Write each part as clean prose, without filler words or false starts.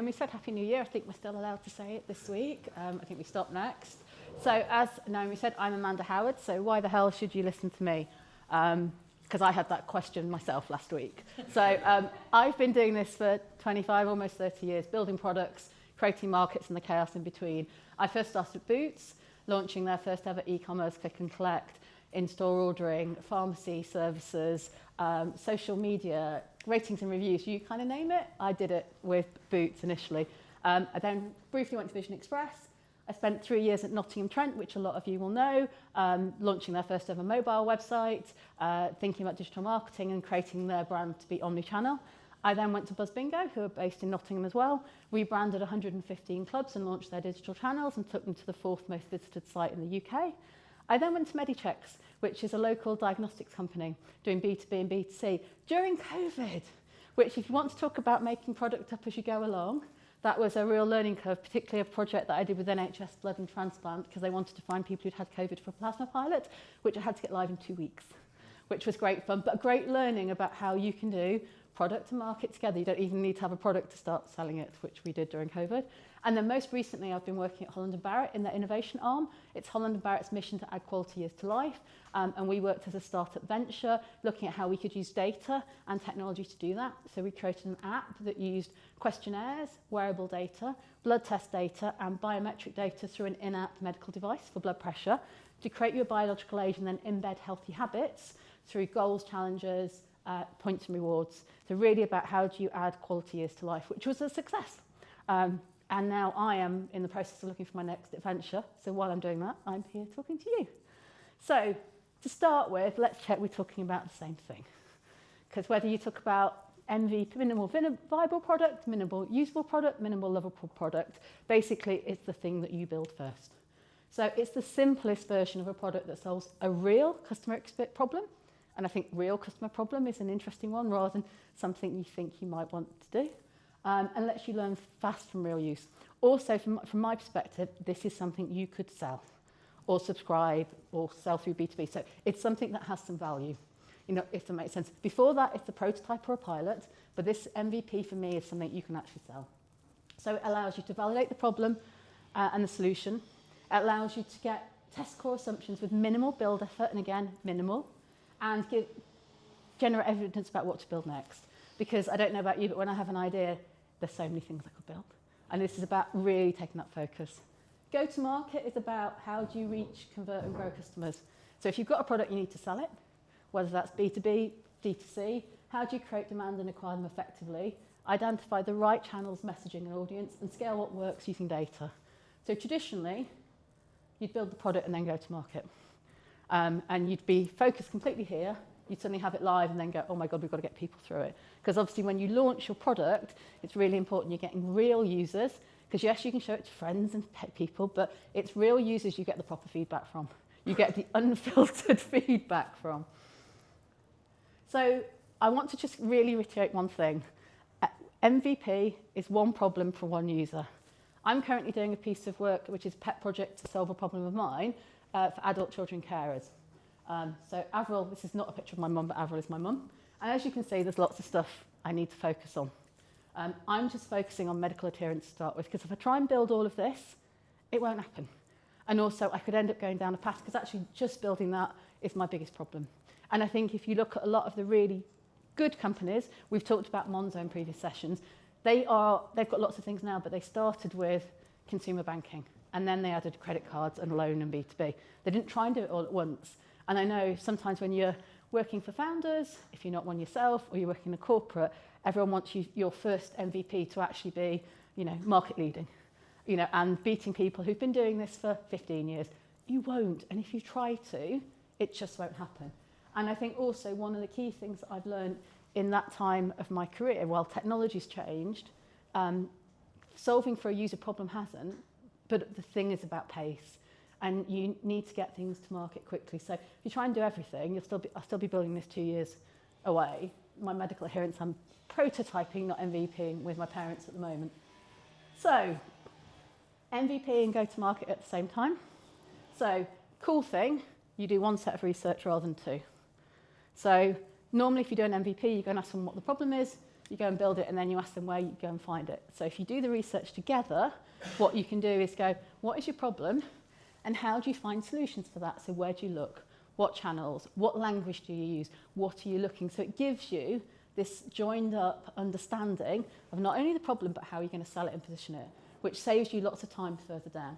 And we said Happy New Year. I think we're still allowed to say it this week. I think we stop next. So as Naomi said, I'm Amanda Howard. So why the hell should you listen to me? Because I had that question myself last week. So I've been doing this for 25, almost 30 years, building products, creating markets and the chaos in between. I first started at Boots, launching their first ever e-commerce click and collect, in-store ordering, pharmacy services, social media, ratings and reviews, you kind of name it. I did it with Boots initially. I then briefly went to Vision Express. I spent 3 years at Nottingham Trent, which a lot of you will know, launching their first ever mobile website, thinking about digital marketing and creating their brand to be omnichannel. I then went to Buzz Bingo, who are based in Nottingham as well, rebranded 115 clubs and launched their digital channels and took them to the 4th most visited site in the UK. I then went to Medichecks, which is a local diagnostics company doing B2B and B2C during COVID, which if you want to talk about making product up as you go along, that was a real learning curve, particularly a project that I did with NHS Blood and Transplant because they wanted to find people who'd had COVID for a plasma pilot, which I had to get live in 2 weeks, which was great fun, but great learning about how you can do product and market together. You don't even need to have a product to start selling it, which we did during COVID. And then most recently, I've been working at Holland & Barrett in their innovation arm. It's Holland & Barrett's mission to add quality years to life. And we worked as a startup venture, looking at how we could use data and technology to do that. So we created an app that used questionnaires, wearable data, blood test data, and biometric data through an in-app medical device for blood pressure to create your biological age and then embed healthy habits through goals, challenges, points and rewards. So really about how do you add quality years to life, which was a success. And now I am in the process of looking for my next adventure. So while I'm doing that, I'm here talking to you. So to start with, let's check we're talking about the same thing. Because whether you talk about MVP, minimal viable product, minimal usable product, minimal lovable product, basically it's the thing that you build first. So it's the simplest version of a product that solves a real customer problem. And I think real customer problem is an interesting one rather than something you think you might want to do. And lets you learn fast from real use. Also, from my perspective, this is something you could sell or subscribe or sell through B2B. So it's something that has some value, you know, if that makes sense. Before that, it's a prototype or a pilot, but this MVP for me is something you can actually sell. So it allows you to validate the problem and the solution. It allows you to get test core assumptions with minimal build effort, and again, minimal, and generate evidence about what to build next. Because I don't know about you, but when I have an idea, there's so many things I could build. And this is about really taking that focus. Go-to-market is about how do you reach, convert, and grow customers. So if you've got a product, you need to sell it, whether that's B2B, D2C. How do you create demand and acquire them effectively? Identify the right channels, messaging, and audience, and scale what works using data. So traditionally, you'd build the product and then go to market. And you'd be focused completely here. You'd suddenly have it live and then go, oh my God, we've got to get people through it. Because obviously when you launch your product, it's really important you're getting real users. Because yes, you can show it to friends and pet people, but it's real users you get the proper feedback from. You get the unfiltered feedback from. So I want to just really reiterate one thing. MVP is one problem for one user. I'm currently doing a piece of work, which is a pet project to solve a problem of mine for adult children carers. So Avril, this is not a picture of my mum, but Avril is my mum. And as you can see, there's lots of stuff I need to focus on. I'm just focusing on medical adherence to start with, because if I try and build all of this, it won't happen. And also, I could end up going down a path, because actually just building that is my biggest problem. And I think if you look at a lot of the really good companies, we've talked about Monzo in previous sessions, they've got lots of things now, but they started with consumer banking. And then they added credit cards and loan and B2B. They didn't try and do it all at once. And I know sometimes when you're working for founders, if you're not one yourself, or you're working in a corporate, everyone wants your first MVP to actually be, you know, market leading, you know, and beating people who've been doing this for 15 years. You won't. And if you try to, it just won't happen. And I think also one of the key things that I've learned in that time of my career, while technology's changed, solving for a user problem hasn't, but the thing is about pace. And you need to get things to market quickly. So if you try and do everything, I'll still be building this 2 years away. My medical adherence, I'm prototyping, not MVPing, with my parents at the moment. So MVP and go to market at the same time. So cool thing, you do one set of research rather than two. So normally if you do an MVP, you go and ask them what the problem is. you go and build it, and then you ask them where you go and find it. So if you do the research together, what you can do is go, what is your problem, and how do you find solutions for that? So where do you look? What channels? What language do you use? What are you looking? So it gives you this joined up understanding of not only the problem, but how you're going to sell it and position it, which saves you lots of time further down.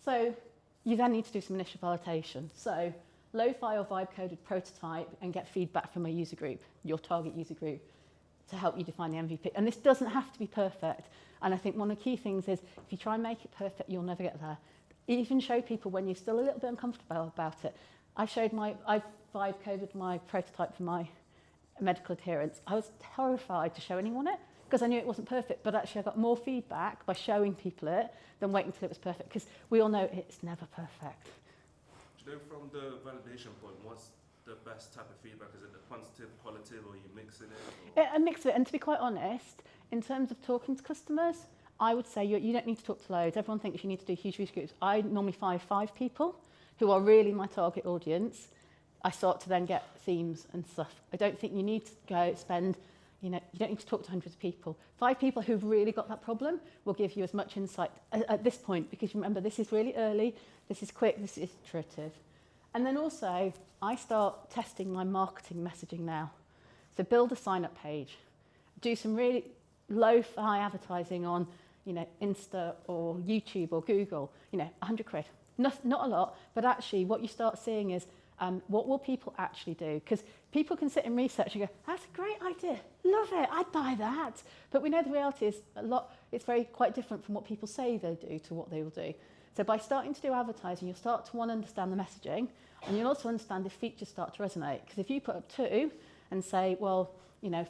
So you then need to do some initial validation. So lo-fi or vibe-coded prototype and get feedback from a user group, your target user group, to help you define the MVP. And this doesn't have to be perfect. And I think one of the key things is if you try and make it perfect, you'll never get there. Even show people when you're still a little bit uncomfortable about it. I vibe-coded my prototype for my medical adherence. I was terrified to show anyone it because I knew it wasn't perfect, but actually I got more feedback by showing people it than waiting until it was perfect, because we all know it's never perfect. Do you know, from the validation point, what's the best type of feedback? Is it the quantitative, qualitative, or are you mixing it? A mix of it, and to be quite honest, in terms of talking to customers, I would say you don't need to talk to loads. Everyone thinks you need to do huge research groups. I normally find 5 people who are really my target audience. I start to then get themes and stuff. I don't think you need to go spend, you don't need to talk to hundreds of people. 5 people who've really got that problem will give you as much insight at this point, because remember, this is really early, this is quick, this is iterative. And then also, I start testing my marketing messaging now. So build a sign-up page. Do some really low-fi advertising on, Insta or YouTube or Google, 100 quid. Not a lot, but actually what you start seeing is what will people actually do? Because people can sit in research and go, that's a great idea, love it, I'd buy that. But we know the reality is it's quite different from what people say they do to what they will do. So by starting to do advertising, you'll start to want to understand the messaging, and you'll also understand if features start to resonate. Because if you put up 2 and say, well,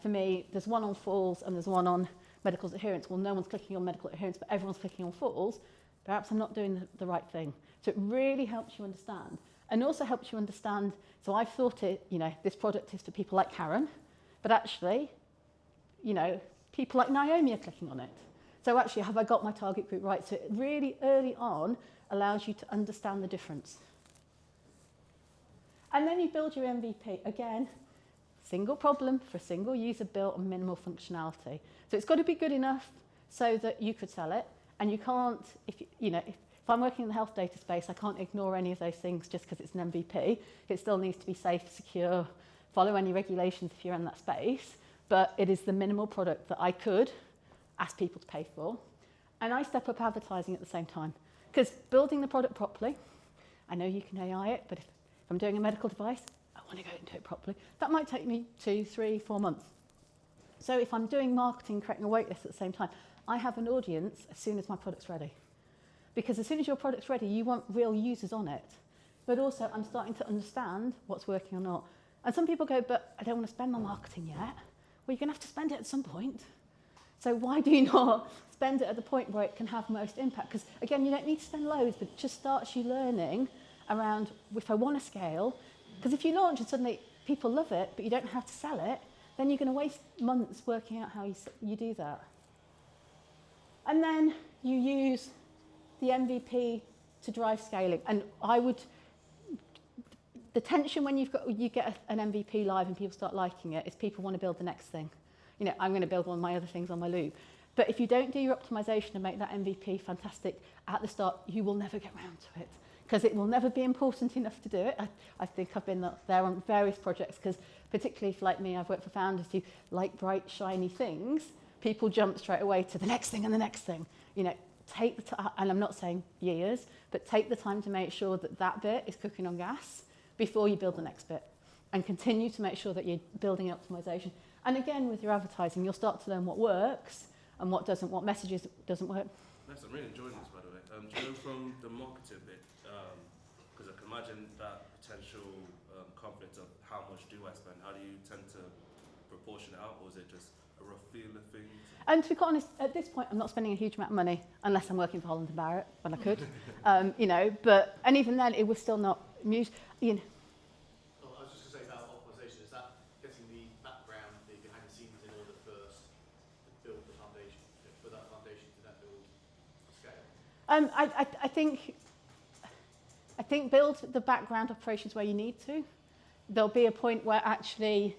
for me, there's one on falls and there's one on medical adherence. Well, no one's clicking on medical adherence, but everyone's clicking on falls. Perhaps I'm not doing the right thing. So it really helps you understand. And also helps you understand, so I've thought this product is for people like Karen, but actually, people like Naomi are clicking on it. So actually, have I got my target group right? So it really early on allows you to understand the difference. And then you build your MVP. Again, single problem for a single user built on minimal functionality. So it's got to be good enough so that you could sell it. And you can't, if I'm working in the health data space, I can't ignore any of those things just because it's an MVP. It still needs to be safe, secure, follow any regulations if you're in that space. But it is the minimal product that I could ask people to pay for. And I step up advertising at the same time. Because building the product properly, I know you can AI it, but if I'm doing a medical device, I want to go into it properly. That might take me 2, 3, 4 months. So if I'm doing marketing, creating a wait list at the same time, I have an audience as soon as my product's ready. Because as soon as your product's ready, you want real users on it. But also, I'm starting to understand what's working or not. And some people go, but I don't want to spend my marketing yet. Well, you're going to have to spend it at some point. So why do you not spend it at the point where it can have most impact? Because again, you don't need to spend loads, but it just starts you learning around if I want to scale. Because if you launch and suddenly people love it, but you don't have to sell it, then you're going to waste months working out how you do that. And then you use the MVP to drive scaling. And the tension when you get an MVP live and people start liking it is people want to build the next thing. I'm going to build one of my other things on my loop. But if you don't do your optimization and make that MVP fantastic at the start, you will never get round to it. Because it will never be important enough to do it. I think I've been there on various projects, because particularly if, like me, I've worked for founders who like bright, shiny things, people jump straight away to the next thing and the next thing. Take the time, and I'm not saying years, but take the time to make sure that bit is cooking on gas before you build the next bit. And continue to make sure that you're building optimization. And again, with your advertising, you'll start to learn what works and what doesn't, what messages doesn't work. Nice, I'm really enjoying this, by the way. Do you know, from the marketing bit, because I can imagine that potential conflict of how much do I spend, how do you tend to proportion it out, or is it just a rough feel of things? And to be quite honest, at this point, I'm not spending a huge amount of money, unless I'm working for Holland & Barrett, when I could. And even then, it was still not, I was just going to say about optimization, is that getting the background, the behind the scenes in order first to build the foundation, put that foundation to then build scale? I think build the background operations where you need to. There'll be a point where actually,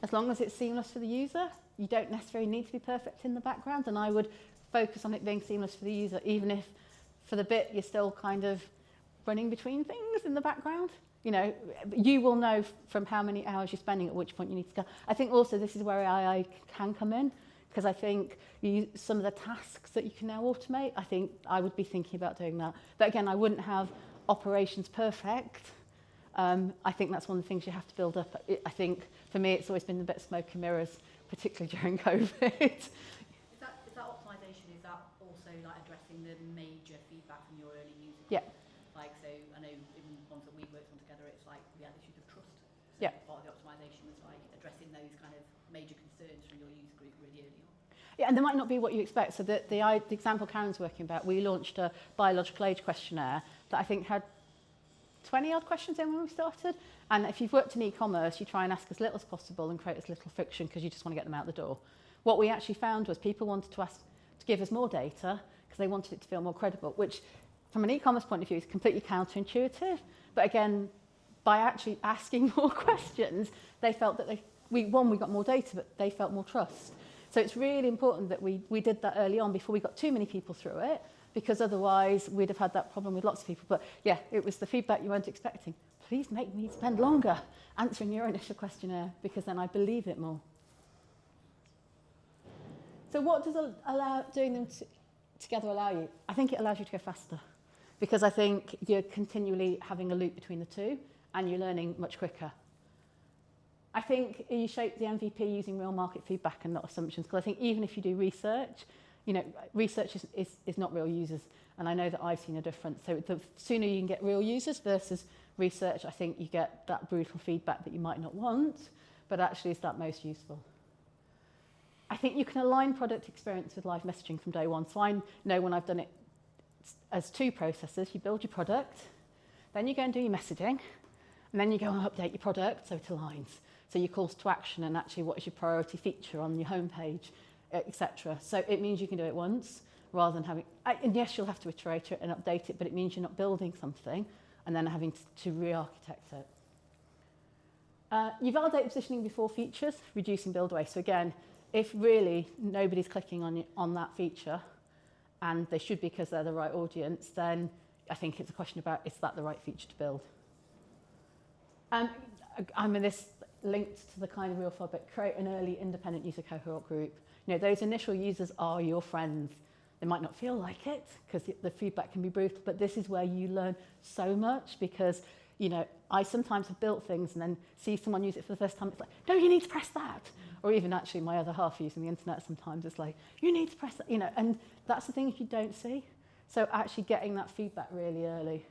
as long as it's seamless for the user. You don't necessarily need to be perfect in the background, and I would focus on it being seamless for the user, even if for the bit you're still kind of running between things in the background. You know, you will know from how many hours you're spending at which point you need to go. I think also this is where AI can come in, because I think some of the tasks that you can now automate, I think I would be thinking about doing that. But again, I wouldn't have operations perfect. I think that's one of the things you have to build up. I think for me, it's always been a bit smoke and mirrors, particularly during COVID. Is that optimization, is that also like addressing the major feedback from your early users? Yeah. Like, so I know in ones that we've worked on together, it's like we had issues of trust. So Yeah. part of the optimization was like addressing those kind of major concerns from your user group really early on. Yeah, and there might not be what you expect. So the example Karen's working about, we launched a biological age questionnaire that I think had 20 odd questions in when we started. And if you've worked in e-commerce, you try and ask as little as possible and create as little friction because you just want to get them out the door. What we actually found was people wanted to give us more data because they wanted it to feel more credible, which from an e-commerce point of view is completely counterintuitive. But again, by actually asking more questions, they felt that we got more data, but they felt more trust. So it's really important that we did that early on before we got too many people through it, because otherwise we'd have had that problem with lots of people. But yeah, it was the feedback you weren't expecting. Please make me spend longer answering your initial questionnaire, because then I believe it more. So what does doing them together allow you? I think it allows you to go faster, because I think you're continually having a loop between the two and you're learning much quicker. I think you shape the MVP using real market feedback and not assumptions, because I think even if you do research, you know, research is not real users, and I know that I've seen a difference. So the sooner you can get real users versus research, I think you get that brutal feedback that you might not want, but actually is that most useful. I think you can align product experience with live messaging from day one. So I know when I've done it as two processes, you build your product, then you go and do your messaging, and then you go and update your product so it aligns. So your calls to action and actually what is your priority feature on your homepage, etc. So it means you can do it once rather than having, and yes, you'll have to iterate it and update it, but it means you're not building something and then having to re-architect it. You validate positioning before features, reducing build waste. So again, if really nobody's clicking on that feature, and they should be because they're the right audience, then I think it's a question about, is that the right feature to build? I mean, this linked to the kind of real fun, but create an early independent user cohort group. You know, those initial users are your friends. They might not feel like it because the feedback can be brutal, but this is where you learn so much, because, you know, I sometimes have built things and then see someone use it for the first time. It's like, no, you need to press that. Or even actually my other half using the internet sometimes, it's like, you need to press that, you know, and that's the thing if you don't see. So actually getting that feedback really early.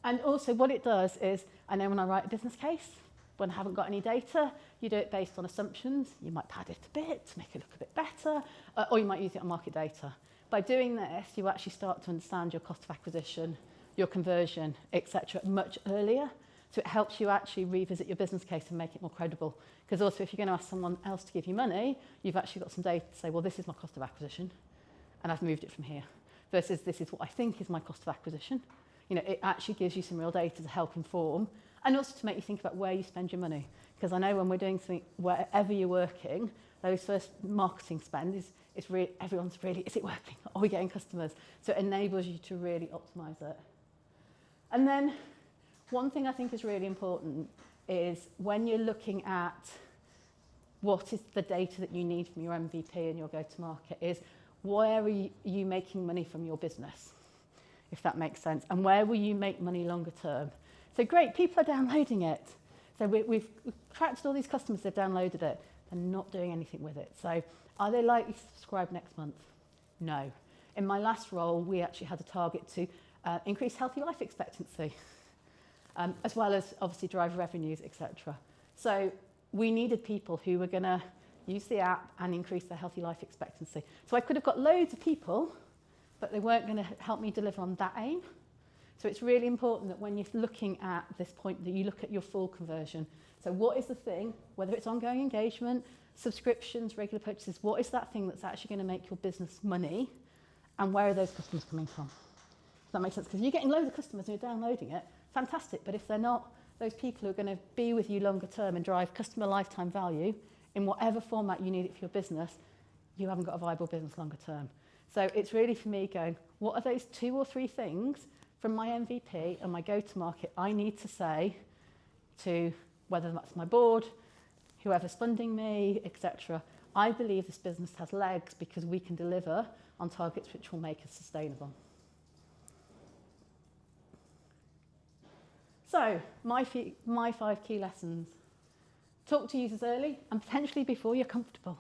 And also what it does is, I know when I write a business case, when I haven't got any data, you do it based on assumptions. You might pad it a bit to make it look a bit better, or you might use it on market data. By doing this, you actually start to understand your cost of acquisition, your conversion, etc., much earlier. So it helps you actually revisit your business case and make it more credible. Because also, if you're going to ask someone else to give you money, you've actually got some data to say, well, this is my cost of acquisition, and I've moved it from here, versus this is what I think is my cost of acquisition. You know, it actually gives you some real data to help inform, and also to make you think about where you spend your money. Because I know when we're doing something, wherever you're working, those first marketing spend is really, everyone's really, is it working? Are we getting customers? So it enables you to really optimize it. And then one thing I think is really important is when you're looking at what is the data that you need from your MVP and your go-to-market, is where are you making money from your business, if that makes sense, and where will you make money longer term? So great, people are downloading it. So we've tracked all these customers, they've downloaded it, and not doing anything with it. So are they likely to subscribe next month? No. In my last role, we actually had a target to increase healthy life expectancy, as well as obviously drive revenues, etc. So we needed people who were going to use the app and increase their healthy life expectancy. So I could have got loads of people, but they weren't going to help me deliver on that aim. So it's really important that when you're looking at this point, that you look at your full conversion. So what is the thing, whether it's ongoing engagement, subscriptions, regular purchases, what is that thing that's actually going to make your business money, and where are those customers coming from? Does that make sense? Because you're getting loads of customers who are downloading it, fantastic, but if they're not those people who are going to be with you longer term and drive customer lifetime value in whatever format you need it for your business, you haven't got a viable business longer term. So it's really for me going, what are those 2 or 3 things from my MVP and my go-to-market I need to say to whether that's my board, whoever's funding me, etc. I believe this business has legs because we can deliver on targets which will make us sustainable. So, my 5 key lessons. Talk to users early and potentially before you're comfortable,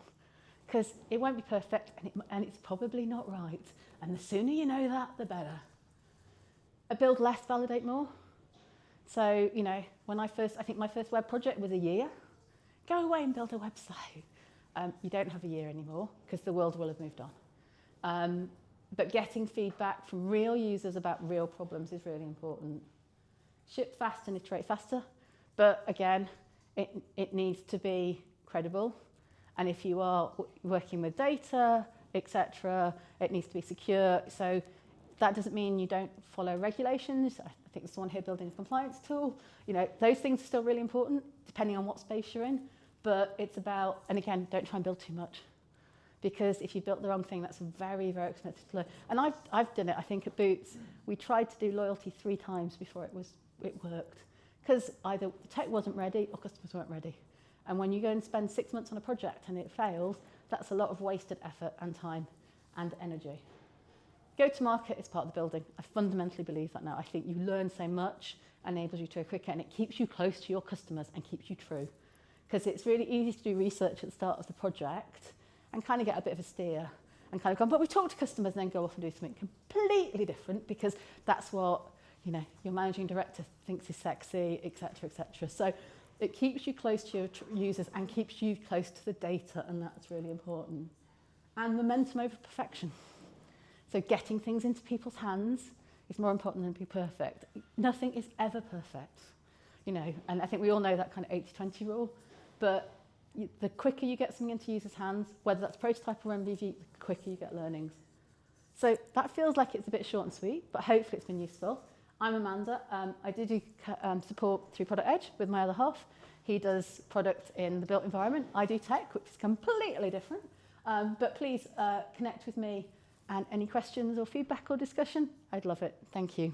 because it won't be perfect and it's probably not right. And the sooner you know that, the better. Build less, validate more. So, you know, I think my first web project was a year. Go away and build a website. You don't have a year anymore because the world will have moved on. But getting feedback from real users about real problems is really important. Ship fast and iterate faster. But again, it needs to be credible. And if you are working with data, etc., it needs to be secure. So that doesn't mean you don't follow regulations. I think there's someone here building a compliance tool. You know, those things are still really important, depending on what space you're in. But it's about, and again, don't try and build too much. Because if you built the wrong thing, that's very, very expensive to learn. And I've done it, I think, at Boots. We tried to do loyalty 3 times before it worked. Because either the tech wasn't ready or customers weren't ready. And when you go and spend 6 months on a project and it fails, that's a lot of wasted effort and time and energy. Go-to-market is part of the building. I fundamentally believe that now. I think you learn so much, enables you to go quicker, and it keeps you close to your customers and keeps you true. Because it's really easy to do research at the start of the project and kind of get a bit of a steer and kind of go, but we talk to customers and then go off and do something completely different because that's what, you know, your managing director thinks is sexy, etc., etc. So it keeps you close to your users and keeps you close to the data, and that's really important. And momentum over perfection. So getting things into people's hands is more important than be perfect. Nothing is ever perfect, you know, and I think we all know that kind of 80-20 rule, but the quicker you get something into users' hands, whether that's prototype or MVP, the quicker you get learnings. So that feels like it's a bit short and sweet, but hopefully it's been useful. I'm Amanda. I do support through Product Edge with my other half. He does product in the built environment. I do tech, which is completely different. But please connect with me, and any questions or feedback or discussion, I'd love it. Thank you.